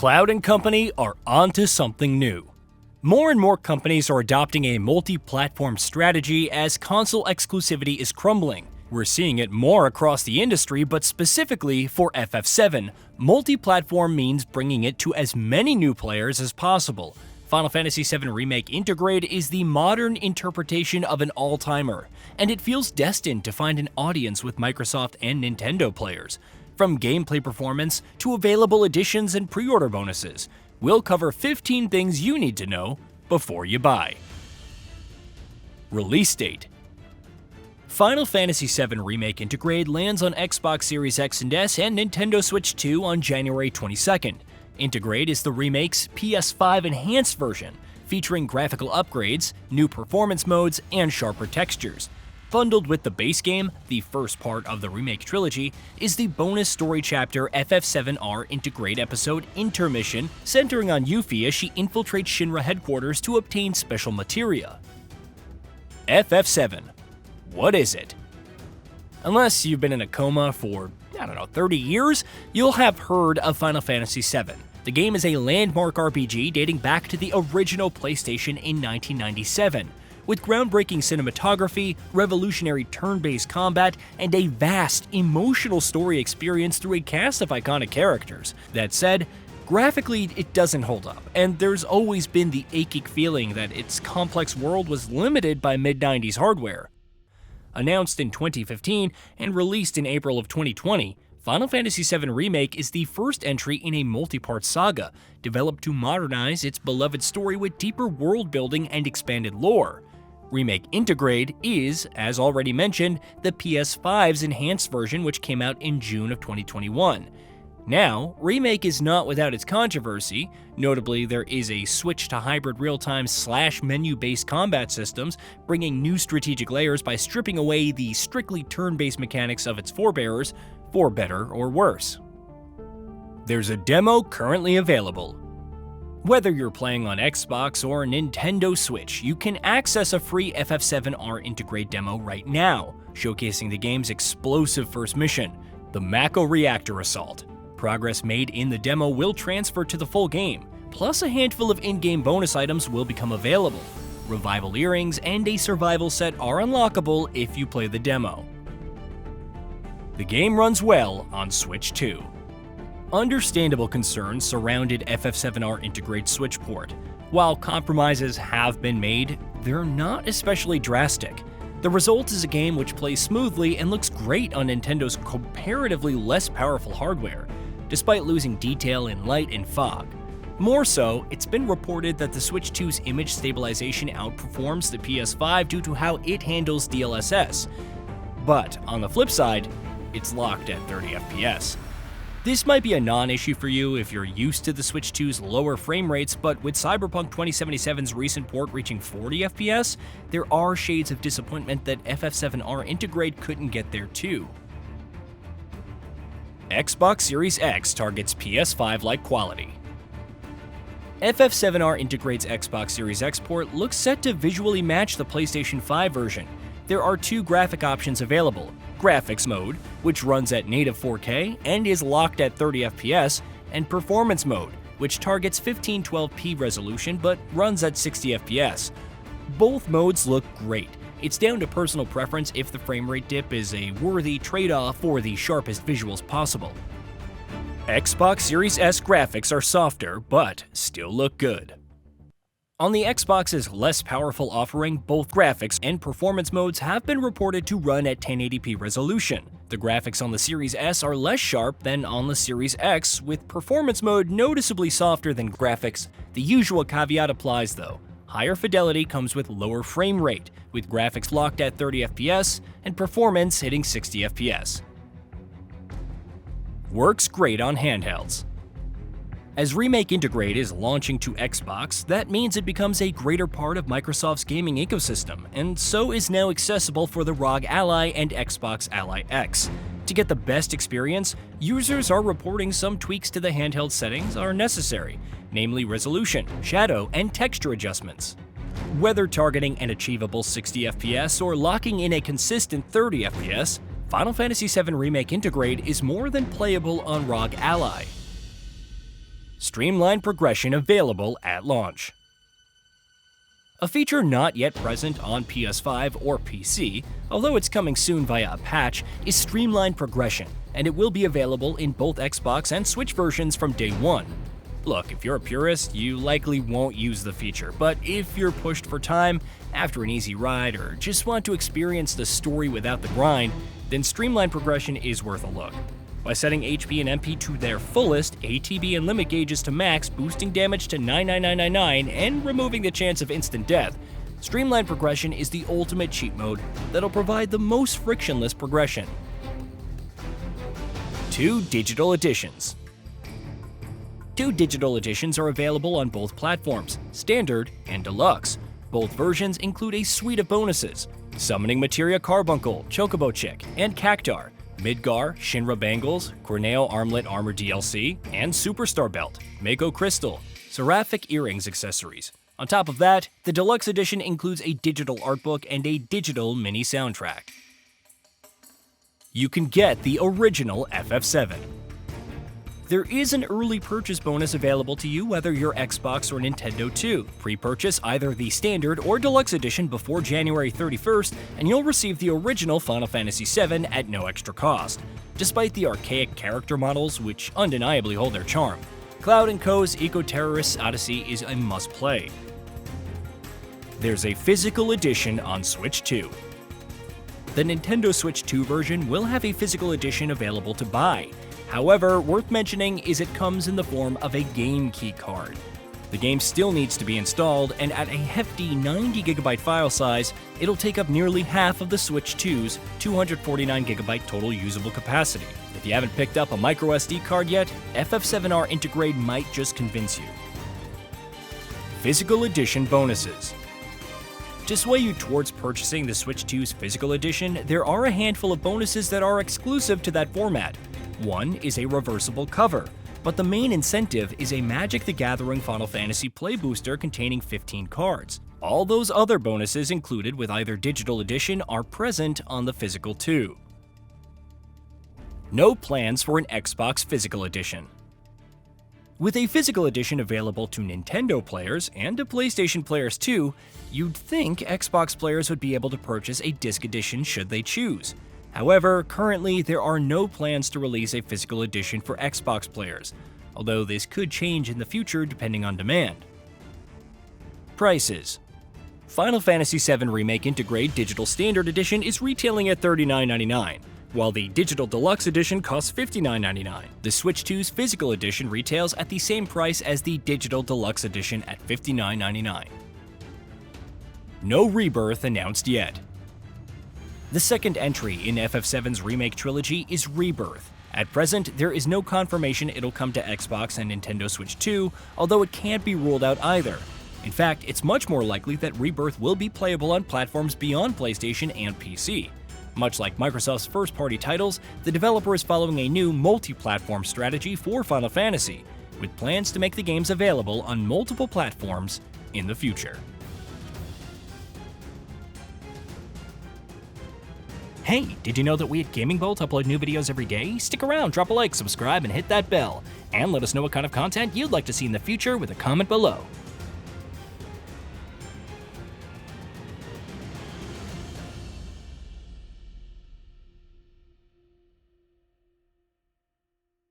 Cloud and company are onto something new. More and more companies are adopting a multi-platform strategy as console exclusivity is crumbling. We're seeing it more across the industry, but specifically for FF7, multi-platform means bringing it to as many new players as possible. Final Fantasy VII Remake Intergrade is the modern interpretation of an all-timer, and it feels destined to find an audience with Microsoft and Nintendo players. From gameplay performance to available editions and pre-order bonuses, we'll cover 15 things you need to know before you buy. Release date: Final Fantasy VII Remake Intergrade lands on Xbox Series X and S and Nintendo Switch 2 on January 22nd. Intergrade is the remake's PS5 enhanced version, featuring graphical upgrades, new performance modes, and sharper textures. Bundled with the base game, the first part of the remake trilogy, is the bonus story chapter FF7R Intergrade episode Intermission, centering on Yuffie as she infiltrates Shinra headquarters to obtain special materia. FF7. What is it? Unless you've been in a coma for, 30 years, you'll have heard of Final Fantasy VII. The game is a landmark RPG dating back to the original PlayStation in 1997. With groundbreaking cinematography, revolutionary turn-based combat, and a vast, emotional story experience through a cast of iconic characters. That said, graphically it doesn't hold up, and there's always been the aching feeling that its complex world was limited by mid-90s hardware. Announced in 2015 and released in April of 2020, Final Fantasy VII Remake is the first entry in a multi-part saga, developed to modernize its beloved story with deeper world building and expanded lore. Remake Intergrade is, as already mentioned, the PS5's enhanced version, which came out in June of 2021. Now, Remake is not without its controversy. Notably, there is a switch to hybrid real-time /menu-based combat systems, bringing new strategic layers by stripping away the strictly turn-based mechanics of its forebearers, for better or worse. There's a demo currently available. Whether you're playing on Xbox or Nintendo Switch, you can access a free FF7R Intergrade demo right now, showcasing the game's explosive first mission, the Mako Reactor Assault. Progress made in the demo will transfer to the full game, plus a handful of in-game bonus items will become available. Revival earrings and a survival set are unlockable if you play the demo. The game runs well on Switch 2. Understandable concerns surrounded FF7R Intergrade Switch port. While compromises have been made, they're not especially drastic. The result is a game which plays smoothly and looks great on Nintendo's comparatively less powerful hardware, despite losing detail in light and fog. More so, it's been reported that the Switch 2's image stabilization outperforms the PS5 due to how it handles DLSS. But on the flip side, it's locked at 30 FPS. This might be a non-issue for you if you're used to the Switch 2's lower frame rates, but with Cyberpunk 2077's recent port reaching 40 FPS, there are shades of disappointment that FF7R Intergrade couldn't get there too. Xbox Series X targets PS5-like quality. FF7R Intergrade's Xbox Series X port looks set to visually match the PlayStation 5 version. There are two graphic options available: Graphics Mode, which runs at native 4K and is locked at 30 FPS, and Performance Mode, which targets 1512p resolution but runs at 60 FPS. Both modes look great. It's down to personal preference if the frame rate dip is a worthy trade-off for the sharpest visuals possible. Xbox Series S graphics are softer, but still look good. On the Xbox's less powerful offering, both graphics and performance modes have been reported to run at 1080p resolution. The graphics on the Series S are less sharp than on the Series X, with performance mode noticeably softer than graphics. The usual caveat applies though. Higher fidelity comes with lower frame rate, with graphics locked at 30 FPS and performance hitting 60 FPS. Works great on handhelds. As Remake Intergrade is launching to Xbox, that means it becomes a greater part of Microsoft's gaming ecosystem, and so is now accessible for the ROG Ally and Xbox Ally X. To get the best experience, users are reporting some tweaks to the handheld settings are necessary, namely resolution, shadow, and texture adjustments. Whether targeting an achievable 60 FPS or locking in a consistent 30 FPS, Final Fantasy VII Remake Intergrade is more than playable on ROG Ally. Streamlined progression available at launch. A feature not yet present on PS5 or PC, although it's coming soon via a patch, is streamlined progression, and it will be available in both Xbox and Switch versions from day one. Look, if you're a purist, you likely won't use the feature, but if you're pushed for time, after an easy ride, or just want to experience the story without the grind, then streamlined progression is worth a look. By setting HP and MP to their fullest, ATB and limit gauges to max, boosting damage to 99999, and removing the chance of instant death, streamlined progression is the ultimate cheat mode that'll provide the most frictionless progression. 2 digital editions. 2 digital editions are available on both platforms, Standard and Deluxe. Both versions include a suite of bonuses: Summoning Materia Carbuncle, Chocobo Chick, and Cactar, Midgar, Shinra Bangles, Corneo Armlet Armor DLC, and Superstar Belt, Mako Crystal, Seraphic Earrings accessories. On top of that, the Deluxe Edition includes a digital artbook and a digital mini soundtrack. You can get the original FF7. There is an early purchase bonus available to you whether you're Xbox or Nintendo 2. Pre-purchase either the Standard or Deluxe Edition before January 31st, and you'll receive the original Final Fantasy VII at no extra cost. Despite the archaic character models, which undeniably hold their charm, Cloud & Co.'s Eco-Terrorists Odyssey is a must-play. There's a physical edition on Switch 2. The Nintendo Switch 2 version will have a physical edition available to buy. However, worth mentioning is it comes in the form of a game key card. The game still needs to be installed, and at a hefty 90GB file size, it'll take up nearly half of the Switch 2's 249GB total usable capacity. If you haven't picked up a microSD card yet, FF7R Intergrade might just convince you. Physical Edition bonuses. To sway you towards purchasing the Switch 2's physical edition, there are a handful of bonuses that are exclusive to that format. One is a reversible cover, but the main incentive is a Magic the Gathering Final Fantasy Play Booster containing 15 cards. All those other bonuses included with either digital edition are present on the physical too. No plans for an Xbox physical edition. With a physical edition available to Nintendo players and to PlayStation players too, you'd think Xbox players would be able to purchase a disc edition should they choose. However, currently there are no plans to release a physical edition for Xbox players, although this could change in the future depending on demand. Prices. Final Fantasy VII Remake Intergrade Digital Standard Edition is retailing at $39.99, while the Digital Deluxe Edition costs $59.99. The Switch 2's physical edition retails at the same price as the Digital Deluxe Edition at $59.99. No Rebirth announced yet. The second entry in FF7's remake trilogy is Rebirth. At present, there is no confirmation it'll come to Xbox and Nintendo Switch 2, although it can't be ruled out either. In fact, it's much more likely that Rebirth will be playable on platforms beyond PlayStation and PC. Much like Microsoft's first-party titles, the developer is following a new multi-platform strategy for Final Fantasy, with plans to make the games available on multiple platforms in the future. Hey, did you know that we at Gaming Bolt upload new videos every day? Stick around, drop a like, subscribe, and hit that bell. And let us know what kind of content you'd like to see in the future with a comment below.